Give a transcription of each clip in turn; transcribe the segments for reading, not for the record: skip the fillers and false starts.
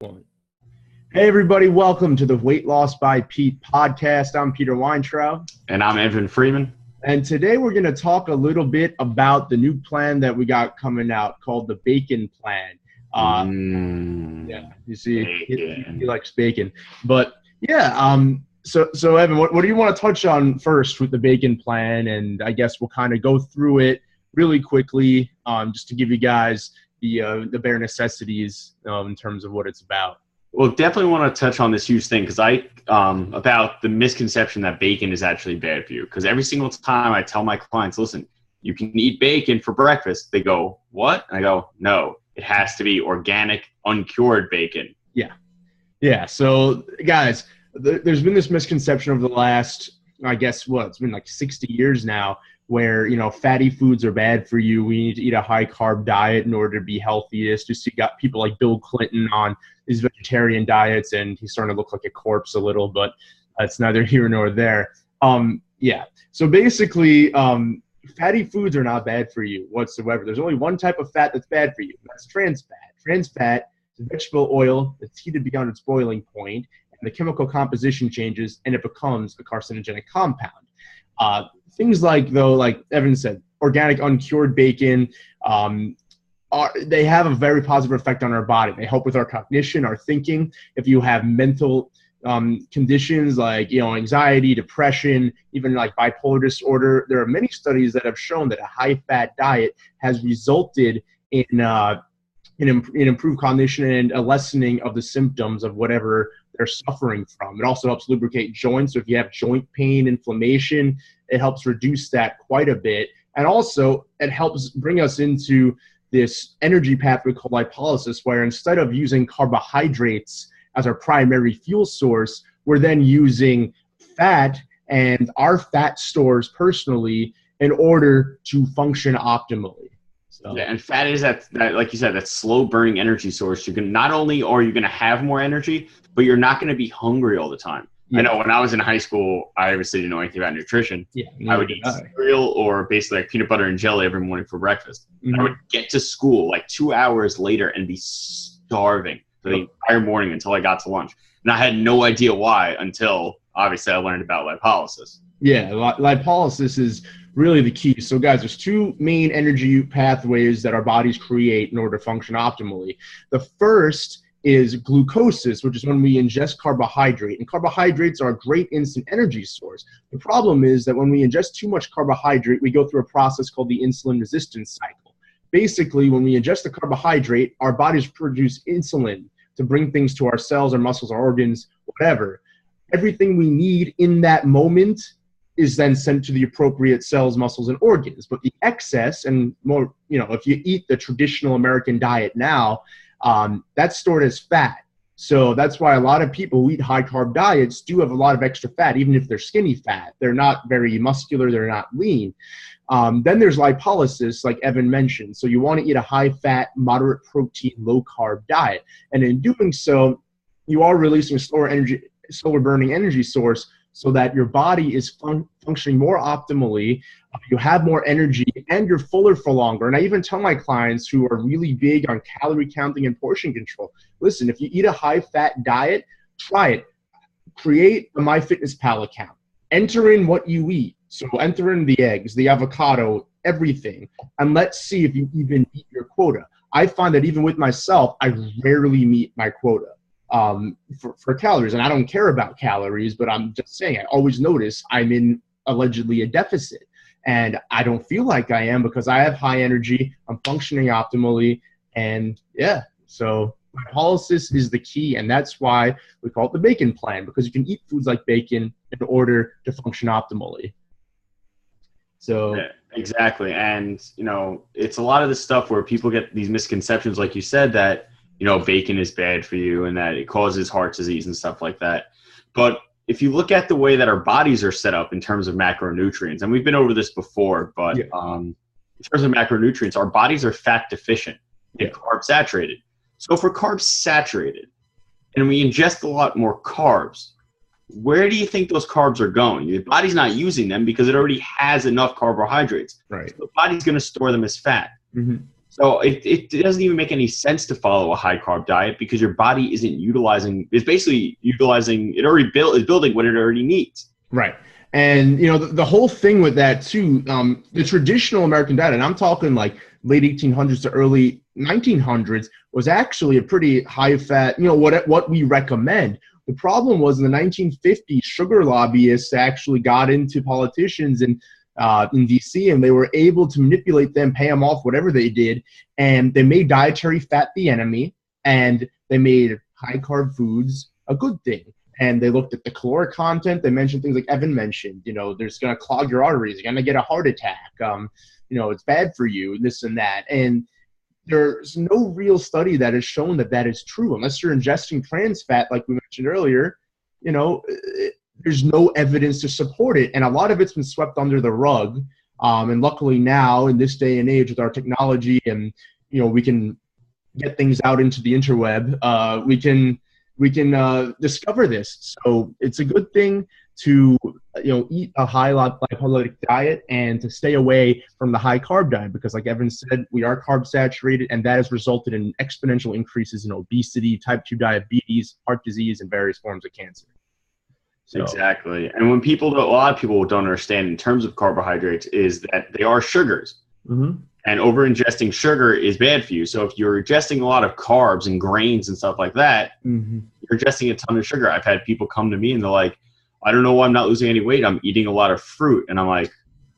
One. Hey everybody, welcome to the Weight Loss by Pete podcast. I'm Peter Weintraub. And I'm Evan Freeman. And today we're going to talk a little bit about the new plan that we got coming out called the Bacon Plan. Yeah, you see, he likes bacon. But yeah, so Evan, what do you want to touch on first with the Bacon Plan? And I guess we'll kind of go through it really quickly just to give you guys the bare necessities in terms of what it's about. Well, definitely want to touch on this huge thing because about the misconception that bacon is actually bad for you. Because every single time I tell my clients, listen, you can eat bacon for breakfast, they go, what? And I go, no, it has to be organic, uncured bacon. Yeah. So guys, there's been this misconception over the last, I guess, it's been like 60 years now, where, fatty foods are bad for you. We need to eat a high carb diet in order to be healthiest. Just you got people like Bill Clinton on these vegetarian diets, and he's starting to look like a corpse a little, but it's neither here nor there. So basically, fatty foods are not bad for you whatsoever. There's only one type of fat that's bad for you. That's trans fat. Trans fat is vegetable oil that's heated beyond its boiling point, and the chemical composition changes, and it becomes a carcinogenic compound. Things like Evan said, organic uncured bacon, they have a very positive effect on our body. They help with our cognition, our thinking. If you have mental conditions like anxiety, depression, even like bipolar disorder, there are many studies that have shown that a high-fat diet has resulted in improved cognition and a lessening of the symptoms of whatever they're suffering from. It also helps lubricate joints. So if you have joint pain, inflammation, it helps reduce that quite a bit. And also it helps bring us into this energy pathway called lipolysis, where instead of using carbohydrates as our primary fuel source, we're then using fat and our fat stores personally in order to function optimally. So. Yeah, and fat is that, like you said, that slow burning energy source. You can not only are you going to have more energy, but you're not going to be hungry all the time. Yeah. I know when I was in high school, I obviously didn't know anything about nutrition. Yeah, I would eat cereal or basically like peanut butter and jelly every morning for breakfast. Mm-hmm. I would get to school like 2 hours later and be starving for the entire morning until I got to lunch. And I had no idea why until obviously I learned about lipolysis. Yeah, lipolysis is really the key. So guys, there's two main energy pathways that our bodies create in order to function optimally. The first is glucosis, which is when we ingest carbohydrate. And carbohydrates are a great instant energy source. The problem is that when we ingest too much carbohydrate, we go through a process called the insulin resistance cycle. Basically, when we ingest the carbohydrate, our bodies produce insulin to bring things to our cells, our muscles, our organs, whatever. Everything we need in that moment is then sent to the appropriate cells, muscles, and organs. But the excess and more, if you eat the traditional American diet now, that's stored as fat. So that's why a lot of people who eat high carb diets do have a lot of extra fat, even if they're skinny fat. They're not very muscular. They're not lean. Then there's lipolysis, like Evan mentioned. So you want to eat a high fat, moderate protein, low carb diet. And in doing so, you are releasing a slower burning energy source, so that your body is functioning more optimally, you have more energy, and you're fuller for longer. And I even tell my clients who are really big on calorie counting and portion control, listen, if you eat a high-fat diet, try it. Create a MyFitnessPal account. Enter in what you eat. So enter in the eggs, the avocado, everything, and let's see if you even meet your quota. I find that even with myself, I rarely meet my quota. For calories, and I don't care about calories, but I'm just saying, I always notice I'm in allegedly a deficit, and I don't feel like I am because I have high energy, I'm functioning optimally, and so lipolysis is the key, and that's why we call it the Bacon Plan, because you can eat foods like bacon in order to function optimally. So yeah, exactly, and it's a lot of the stuff where people get these misconceptions, like you said, that bacon is bad for you and that it causes heart disease and stuff like that. But if you look at the way that our bodies are set up in terms of macronutrients, and we've been over this before, but in terms of macronutrients, our bodies are fat deficient and carb saturated. So if we're carb saturated and we ingest a lot more carbs, where do you think those carbs are going? Your body's not using them because it already has enough carbohydrates. Right. So the body's going to store them as fat. Mm-hmm. So it doesn't even make any sense to follow a high carb diet because your body isn't utilizing, it's basically utilizing, it already is building what it already needs. Right. And, you know, the whole thing with that too, the traditional American diet, and I'm talking like late 1800s to early 1900s, was actually a pretty high fat, you know, what we recommend. The problem was in the 1950s, sugar lobbyists actually got into politicians in DC, and they were able to manipulate them, pay them off, whatever they did. And they made dietary fat the enemy, and they made high carb foods a good thing. And they looked at the caloric content. They mentioned things like Evan mentioned, you know, there's going to clog your arteries. You're going to get a heart attack. You know, it's bad for you, this and that. And there's no real study that has shown that that is true. Unless you're ingesting trans fat, like we mentioned earlier, you know, there's no evidence to support it. And a lot of it's been swept under the rug. And luckily now, in this day and age, with our technology and, you know, we can get things out into the interweb, we can discover this. So it's a good thing to, you know, eat a high lipolytic diet and to stay away from the high carb diet, because like Evan said, we are carb saturated, and that has resulted in exponential increases in obesity, type 2 diabetes, heart disease, and various forms of cancer. So. Exactly. And when a lot of people don't understand in terms of carbohydrates is that they are sugars. Mm-hmm. And over ingesting sugar is bad for you. So if you're ingesting a lot of carbs and grains and stuff like that, mm-hmm. you're ingesting a ton of sugar. I've had people come to me and they're like, I don't know why I'm not losing any weight. I'm eating a lot of fruit. And I'm like,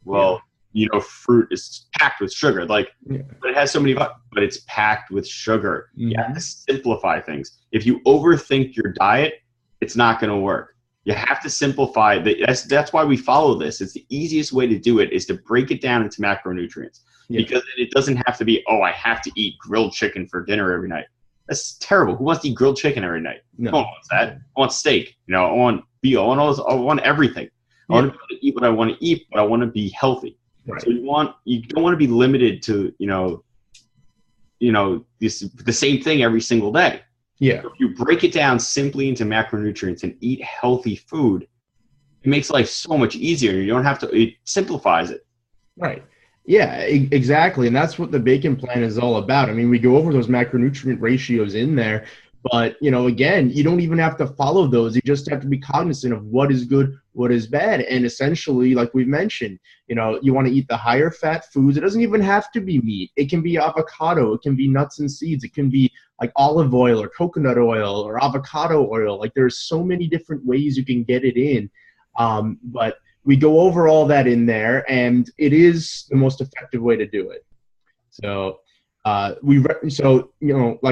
well, you know, fruit is packed with sugar. Like, but it has so many, but it's packed with sugar. Mm-hmm. You have to simplify things. If you overthink your diet, it's not going to work. You have to simplify. That's why we follow this. It's the easiest way to do it is to break it down into macronutrients. Yeah. Because it doesn't have to be, oh, I have to eat grilled chicken for dinner every night. That's terrible. Who wants to eat grilled chicken every night? No one wants that. I want steak. You know, I want beef. I want everything. I want to be able to eat what I want to eat, but I want to be healthy. Right. So you don't want to be limited to, the same thing every single day. Yeah. So if you break it down simply into macronutrients and eat healthy food, it makes life so much easier. You don't have to, it simplifies it. Right. Yeah, exactly. And that's what the bacon plan is all about. I mean, we go over those macronutrient ratios in there, but, you know, again, you don't even have to follow those. You just have to be cognizant of what is good, what is bad. And essentially, like we've mentioned, you know, you want to eat the higher fat foods. It doesn't even have to be meat. It can be avocado. It can be nuts and seeds. It can be like olive oil or coconut oil or avocado oil. Like there's so many different ways you can get it in. But we go over all that in there, and it is the most effective way to do it. So, like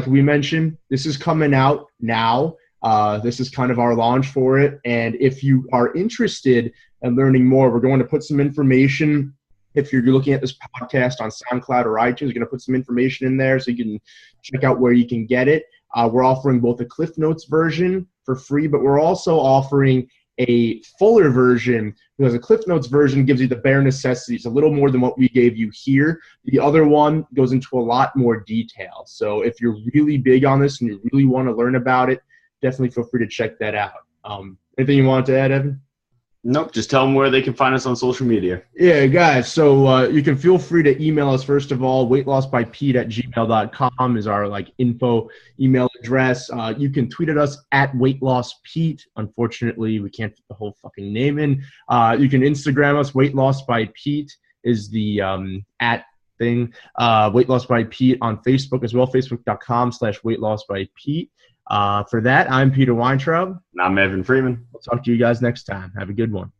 we mentioned, this is coming out now. This is kind of our launch for it. And if you are interested in learning more, we're going to put some information. If you're looking at this podcast on SoundCloud or iTunes, we're going to put some information in there so you can check out where you can get it. We're offering both a Cliff Notes version for free, but we're also offering a fuller version, because a Cliff Notes version gives you the bare necessities, a little more than what we gave you here. The other one goes into a lot more detail. So if you're really big on this and you really want to learn about it, definitely feel free to check that out. Anything you wanted to add, Evan? Nope. Just tell them where they can find us on social media. Yeah, guys. So you can feel free to email us. First of all, weightlossbypete@gmail.com is our info email address. You can tweet at us at weightlosspete. Unfortunately, we can't put the whole fucking name in. You can Instagram us. Weightlossbypete is the at thing. Weightlossbypete on Facebook as well. Facebook.com/weightlossbypete. For that, I'm Peter Weintraub. And I'm Evan Freeman. We'll talk to you guys next time. Have a good one.